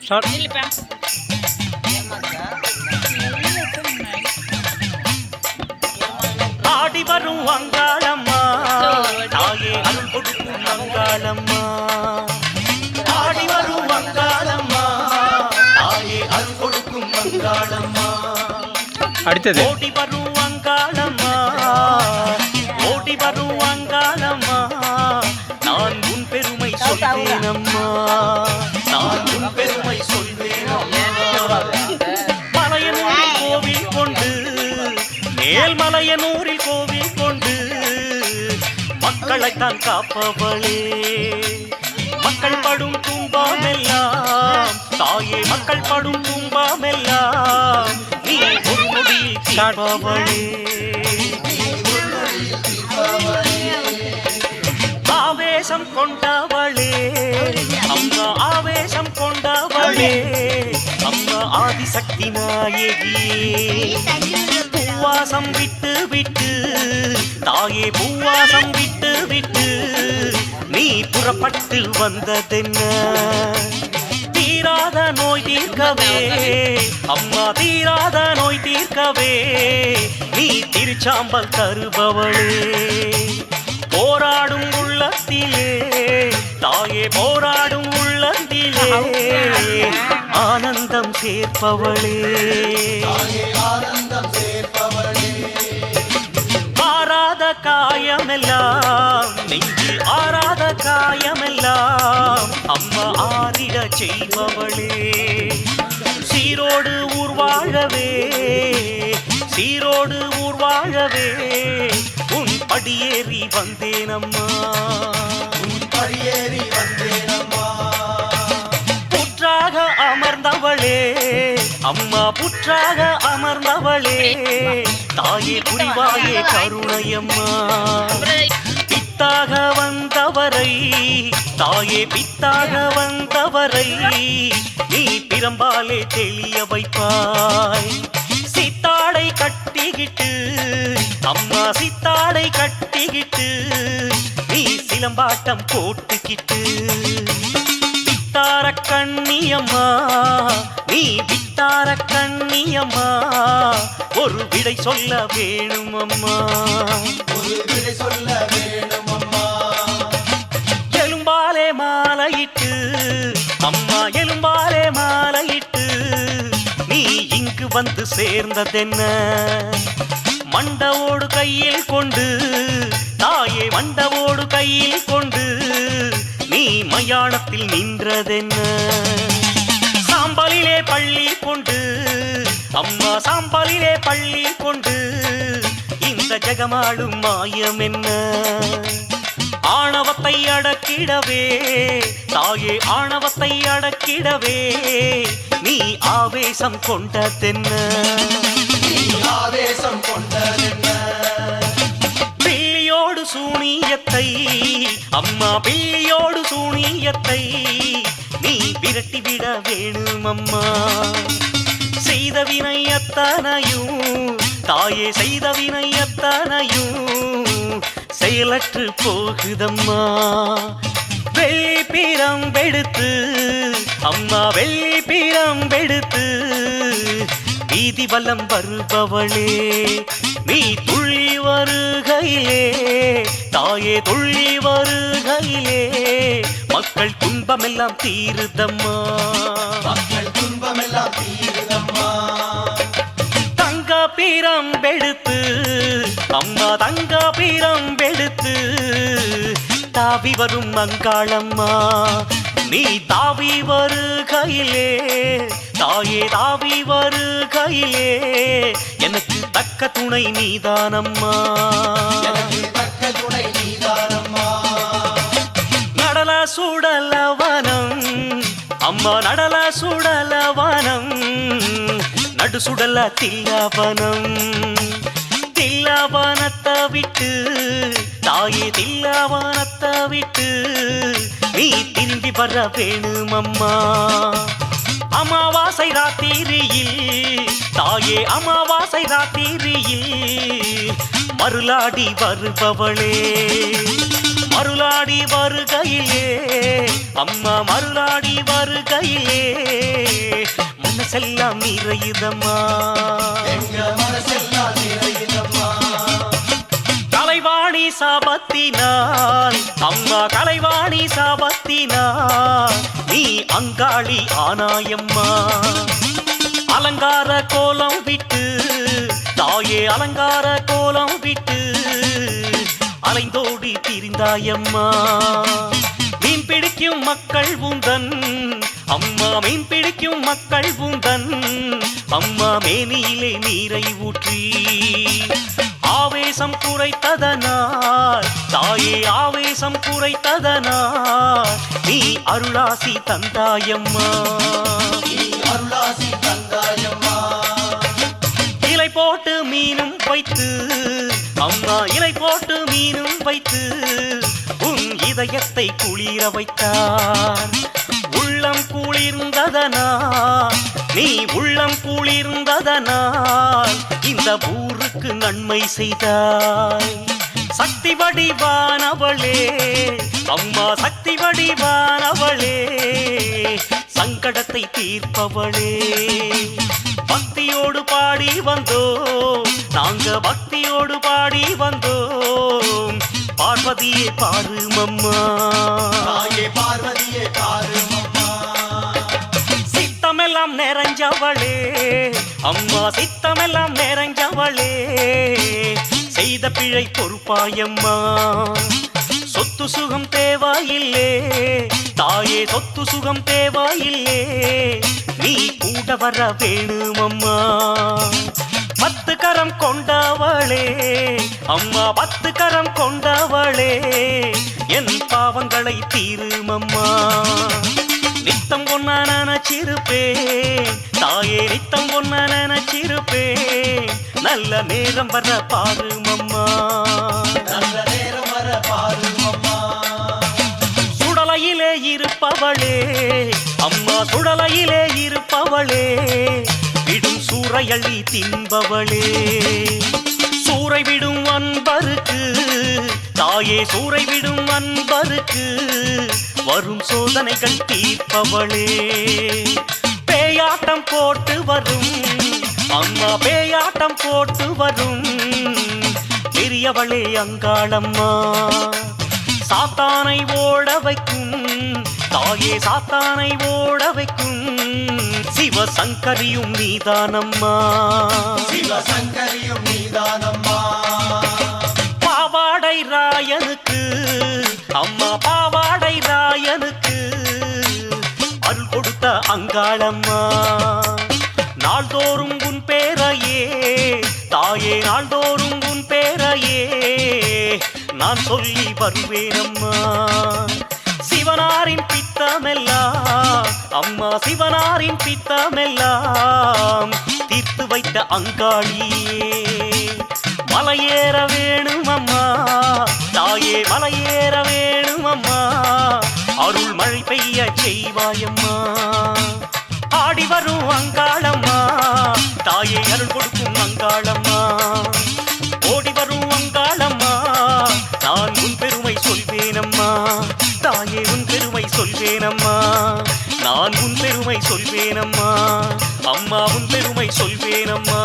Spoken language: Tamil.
ஸ்டார்ட். ஆடி வரும் அங்காளம்மா தாயே அருள் கொடுக்கும் அங்காளம்மா. ஆடி வரும் அங்காளம்மா தாயே அருள் கொடுக்கும் அங்காளம்மா. அடுத்தது ஓடி வரும் அங்காளம்மா ஓடி வரும் அங்காளம்மா. நான் உன் பெருமை சொல்வேனம்மா நான் உன் பெருமை சொல்வேனம்மா. மலையனூரில் கோவில் கொண்டு மேல்மலையனூரில் கோவில் கொண்டு மக்களைத்தான் காப்பவளே. மக்கள் படும் துன்பமெல்லாம் தாயே மக்கள் படும் துன்பமெல்லாம் நீ ஒரு நொடியில் தீர்ப்பவளே. ஆவேசம் கொண்டவளே அம்மா ஆவேசம் கொண்டவளே அம்மா ஆதிசக்தி நாயகியே. பூவாசம் விட்டு விட்டு தாயே பூவாசம் விட்டு விட்டு நீ புறப்பட்டு வந்ததென்ன. தீராத நோய் தீர்க்கவே அம்மா தீராத நோய் தீர்க்கவே நீ திருச்சாம்பல் தருபவளே. போராடும் உள்ளத்திலே தாயே போராடும் உள்ளத்திலே ஆனந்தம் சேர்ப்பவளே. ஆராத காயமெல்லாம் நெஞ்சில் ஆராத காயமெல்லாம் அம்மா ஆறிட செய்பவளே. சீரோடு ஊர்வாழவே சீரோடு ஊர்வாழவே உன் படியேறி வந்தேனம்மா படியேறி வந்தேனம்மா. புற்றாக அமர்ந்தவளே அம்மா புற்றாக அமர்ந்தவளே தாயே புரிவாயே கருணையம்மா. பித்தாக வந்தவரை தாயே பித்தாக வந்தவரை நீ பிரம்பாலே தெளிய வைப்பாய். சித்தாடை கட்டிக்கிட்டு அம்மா சித்தாடை கட்டிக்கிட்டு நீ சிலம்பாட்டம் போட்டுக்கிட்டு வித்தார கண்ணியம்மா நீ வித்தார கண்ணியம்மா. ஒரு விடை சொல்ல வேணும் அம்மா ஒரு விடை சொல்ல வேணும் அம்மா. எலும்பாலே மாலையிட்டு அம்மா எலும்பாலே மாலையிட்டு நீ இங்கு வந்து சேர்ந்ததென்ன. மண்டவோடு கையில் கொண்டு தாயே மண்டவோடு கையில் கொண்டு நீ மயானத்தில் நின்றதென்ன. சாம்பலிலே பள்ளி கொண்டு அம்மா சாம்பலிலே பள்ளி கொண்டு இந்த ஜெகமாடும் மாயம் என்ன. ஆணவத்தை அடக்கிடவே தாயே ஆணவத்தை அடக்கிடவே நீ ஆவேசம் கொண்டதென்ன. ஆவேசம் கொண்டதென்ன. பிள்ளியோடு சூனியத்தை அம்மா பிள்ளியோடு சூனியத்தை நீ விரட்டிவிட வேணும் அம்மா. செய்த வினை அத்தனையும் தாயே செய்த வினை அத்தனையும் செயலற்று போகுதம்மா. வெள்ளி பிரம்பெடுத்து அம்மா வெள்ளி பிரம்பெடுத்து வீதி வலம் வருபவளே. நீ துள்ளி வருகையிலே தாயே துள்ளி வருகையிலே மக்கள் துன்பமெல்லாம் தீருதம்மா மக்கள் துன்பமெல்லாம் தீருதம்மா. தங்க பிரம்பெடுத்து அம்மா தங்க பிரம்பெடுத்து தாவி வரும் அங்காளம்மா. நீ தாவி வருகையிலே தாயே தாவி வருகையிலே எனக்கு தக்க துணை நீதானம்மா எனக்கு தக்க துணை நீதானம்மா. நடல சுடலவனம் அம்மா நடல சுடலவனம் நடு சுடல தில்லவனம். தில்லவனத்தை விட்டு தாயே தில்லவனத்தை விட்டு நீ திரும்பி வர வேணும் அம்மா. அமாவாசை ராத்திரியில் தாயே அமாவாசை ராத்திரியில் மருளாடி வருபவளே. மருளாடி வருகையிலே அம்மா மருளாடி வருகையிலே மனசெல்லாம் நிறையுதம்மா. எங்க மனசெல்லாம் நிறையுதம்மா. கலைவாணி சாபத்தினால் அம்மா கலைவாணி சாபத்தினால் நீ அங்காளி ஆனாயம்மா. அலங்கார கோலம் விட்டு தாயே அலங்கார கோலம் விட்டு அலைந்தோடி திரிந்தாயம்மா. மீன் பிடிக்கும் மக்கள் உந்தன் அம்மா மீன் பிடிக்கும் மக்கள் உந்தன் அம்மா மேனியிலே நீரை ஊற்றி ஆவேசம் குறைத்ததனால் தாயே ஆவேசம் குறைத்ததனால் நீ அருளாசி தந்தாயம்மா. நீ அருளாசி தந்தாயம்மா. இலை போட்டு மீனும் வைத்து அம்மா இலை போட்டு மீனும் வைத்து உன் இதயத்தை குளிர வைத்தார். உள்ளம் குளிர்ந்ததனால் நீ உள்ளம் குளிர்ந்ததனால் இந்த ஊருக்கு நன்மை செய்தாய். சக்தி வடிவானவளே அம்மா சக்தி வடிவானவளே சங்கடத்தை தீர்ப்பவளே. பக்தியோடு பாடி வந்தோம் நாங்க பக்தியோடு பாடி வந்தோம். பார்வதியே பாருமம்மா தாயே பார்வதியே பாருமம்மா. சித்தமெல்லாம் நிறைஞ்சவளே அம்மா சித்தமெல்லாம் நிறைஞ்சவளே செய்த பிழை பொறுப்பாயம்மா. சொத்து சுகம் தேவாயில்லே தாயே சொத்து சுகம் தேவாயில்லே நீ கூட வர வேணுமம்மா. 10 கரம் கொண்டவளே அம்மா 10 கரம் கொண்டவளே என் பாவங்களை தீருமம்மா. நித்தம் ஒன்ன நினைச்சிருப்பேன் தாயே நித்தம் ஒன்ன நினைச்சிருப்பேன். நல்ல நேரம் வர பாருமம்மா. நல்ல நேரம் வர பாருமம்மா. சுடலையிலே இருப்பவளே அம்மா சுடலையிலே இருப்பவளே விடும் சூறையள்ளி தின்பவளே. சூறை விடும் அன்பருக்கு தாயே சூறை விடும் அன்பருக்கு வரும் சோதனைகள் தீர்ப்பவளே. பேயாட்டம் போட்டு வரும் அம்மா பேயாட்டம் போட்டு வரும் பெரியவளே அங்காளம்மா. சாத்தானை ஓட வைக்கும் தாயே சாத்தானை ஓட வைக்கும் சிவசங்கரியும் நீதானம்மா. சிவசங்கரியும் நீதானம்மா. பாவாடை ராயனுக்கு அம்மா பாவாடை ராயனுக்கு அருள் கொடுத்த அங்காளம்மா. நாள்தோறும் உன் பேரையே தாயே நாள்தோறும் உன் பேரையே நான் சொல்லி வருவேனம்மா. சிவனாரின் பித்தமெல்லாம் அம்மா சிவனாரின் பித்தமெல்லாம் தீர்த்து வைத்த அங்காளியே. மலையேற வேணும் அம்மா தாயே மலையேற வேணும் அம்மா. அருள் மழை பெய்ய செய்வாயம்மா. ஆடி வரும் அங்காளம்மா தாயே அருள் கொடுக்கும் அங்காளம்மா. ஓடி வரும் அங்காளம்மா நான் உன் பெருமை சொல்வேனம்மா. தாயே உன் பெருமை சொல்வேனம்மா. நான் உன் பெருமை சொல்வேனம்மா. அம்மா உன் பெருமை சொல்வேனம்மா.